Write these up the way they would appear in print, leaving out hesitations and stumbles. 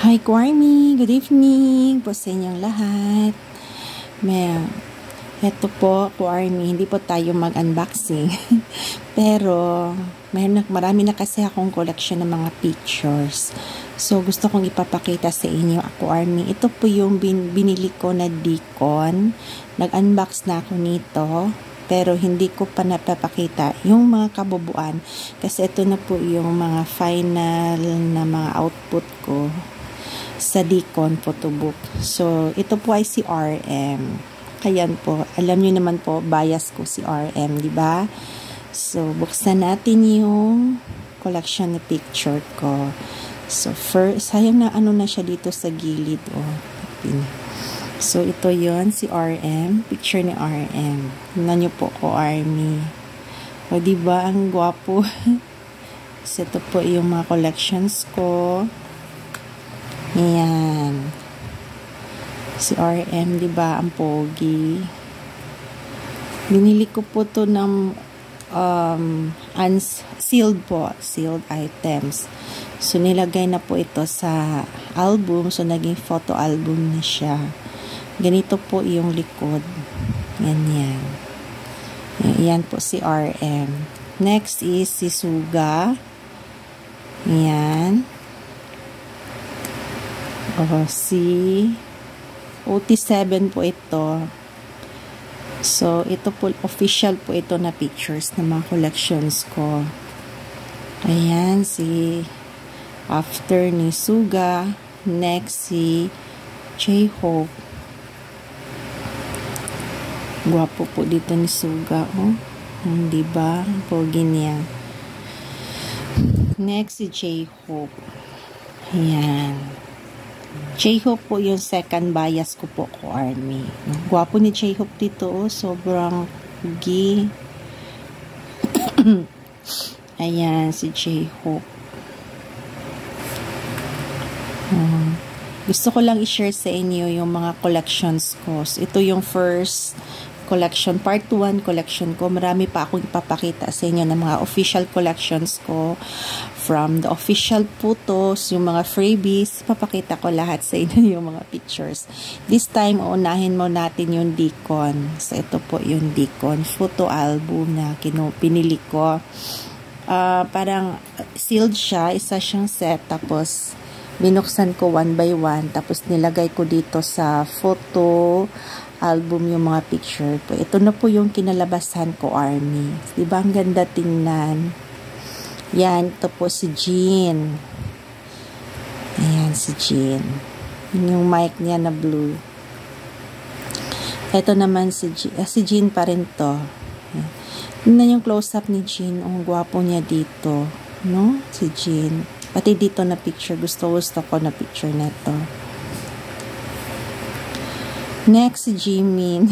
Hi, Kwarmi! Good evening po sa inyong lahat. Eto po, Kwarmi, hindi po tayo mag-unboxing. Pero, marami na kasi akong collection ng mga pictures. So, gusto kong ipapakita sa inyo, Kwarmi. Ito po yung binili ko na Dicon. Nag-unbox na ako nito. Pero hindi ko pa napapakita yung mga kabubuan. Kasi ito na po yung mga final na mga output ko sa Dicon photobook. So, ito po ay si RM. Ayan po. Alam niyo naman po, bias ko si RM, di ba? So, buksan natin yung collection na picture ko. So, first, sayang na ano na siya dito sa gilid. Oh, so, ito yon si RM. Picture ni RM. Tingnan niyo po ko, Army. O, di ba ang gwapo? So, ito po yung mga collections ko. Ayan. Si RM, di ba, ang pogi. Binili ko po to ng sealed po, sealed items. So, nilagay na po ito sa album. So, naging photo album na siya. Ganito po yung likod. Ganyan. Ayan po si RM. Next is si Suga. Ayan. Si OT7 po ito. So, ito po, official po ito na pictures ng mga collections ko. Ayan, si after ni Suga. Next, si J-Hope. Gwapo po dito ni Suga, oh. Diba? Pogi niya. Next, si J-Hope. Ayan. J-Hope po yung second bias ko po ko, Army. Gwapo ni J-Hope dito, oh. Sobrang pogi. Ayan, si J-Hope. Gusto ko lang i-share sa inyo yung mga collections ko. So, ito yung first collection, part 1 collection ko. Marami pa akong ipapakita sa inyo ng mga official collections ko. From the official photos, yung mga freebies, papakita ko lahat sa inyo yung mga pictures. This time, uunahin mo natin yung Dicon. So, ito po yung Dicon photo album na pinili ko. Parang sealed siya, isa siyang set, tapos binuksan ko one by one, tapos nilagay ko dito sa photo album yung mga picture po. Ito na po yung kinalabasan ko, Army. Diba ang ganda tingnan? Yan, ito po si Jean. Ayan, si Jean. Yung mic niya na blue. Ito naman si Jean pa rin to. Tingnan yung close-up ni Jean. Ang gwapo niya dito. No? Si Jean. Pati dito na picture. Gusto ko na picture na to. Next, si Jimin.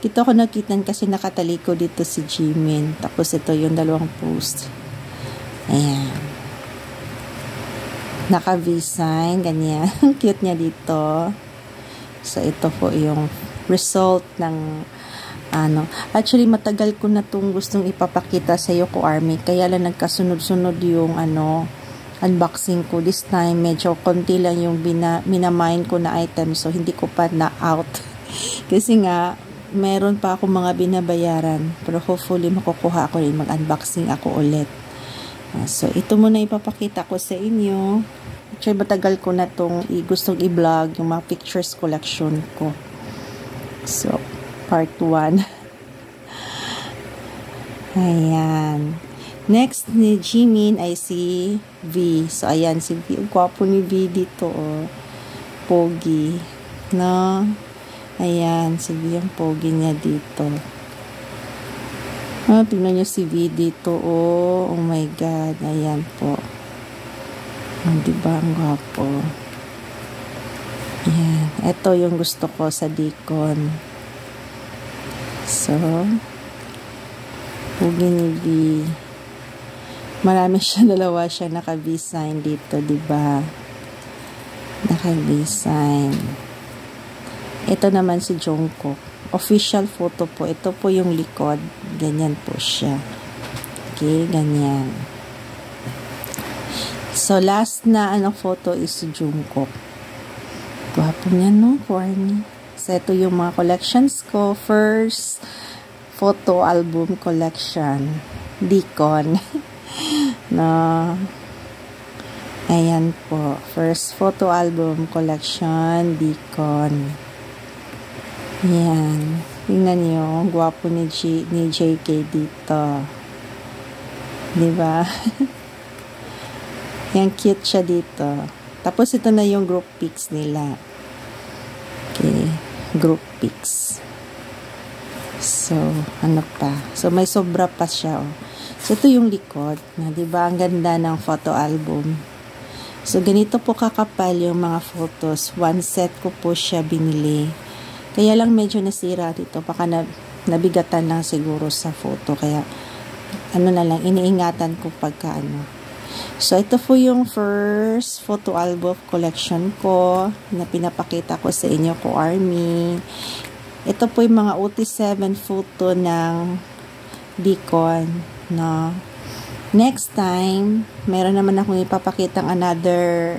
Dito ako nakitan kasi nakataliko dito si Jimin. Tapos ito yung dalawang post. Ayan. Naka V-sign. Ganyan. Cute niya dito. So, ito po yung result ng Actually, matagal ko na itong gustong ipapakita sa iyo ko, Army. Kaya lang nagkasunod-sunod yung unboxing ko. This time, medyo konti lang yung minamine ko na item. So, hindi ko pa na-out. Kasi nga, meron pa ako mga binabayaran. Pero hopefully, makukuha ako rin. Mag-unboxing ako ulit. So, ito muna ipapakita ko sa inyo. Actually, matagal ko na itong gustong i-vlog yung mga pictures collection ko. So, part 1. Ayan. Next ni Jimin ay si V. So, ayan, si V. Ang gwapo ni V dito, oh. Pogi. No? Ayan, si V ang pogi niya dito. Tingnan nyo si V dito, oh. Oh my God. Ayan po. Diba ang gwapo? Ayan. Ito yung gusto ko sa Dicon. So, pogi ni V. Marami siya, dalawa siya naka-V-sign dito, diba? Naka-V-sign. Ito naman si Jungkook. Official photo po. Ito po yung likod. Ganyan po siya. Okay, ganyan. So, last na photo is si Jungkook. Gwapo niya, no? Corny. So, ito yung mga collections ko. First, photo album collection. Deacon. No. Ayan po. First photo album collection. Deacon. Ayan. Tingnan niyo. Gwapo ni JK dito. Diba? Yan, cute siya dito. Tapos, ito na yung group pics nila. Okay. Group pics. So, ano pa? So, may sobra pa siya, oh. So, ito yung likod. Na, diba? Ang ganda ng photo album. So, ganito po kakapal yung mga photos. One set ko po siya binili. Kaya lang medyo nasira dito. Baka nabigatan lang siguro sa photo. Kaya, ano na lang, iniingatan ko pagka ano. So, ito po yung first photo album collection ko na pinapakita ko sa inyo ko, Army. Ito po yung mga OT7 photo ng Deacon, no? Next time, meron naman akong ipapakitang another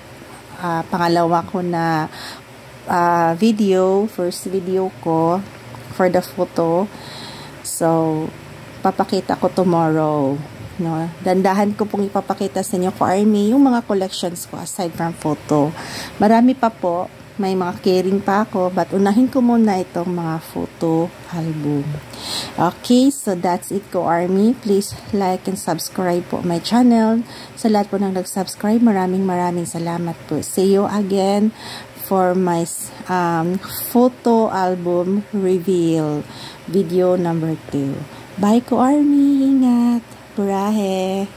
pangalawa ko na video, first video ko for the photo. So, papakita ko tomorrow. No, dandahan ko pong ipapakita sa inyo ko, Army, yung mga collections ko aside from photo. Marami pa po, may mga caring pa ako, but unahin ko muna itong mga photo album. Okay, so that's it ko, Army. Please like and subscribe po my channel. Sa lahat po ng nag-subscribe, maraming salamat po. See you again for my photo album reveal video number 2. Bye ko, Army. Ingat. Burahe.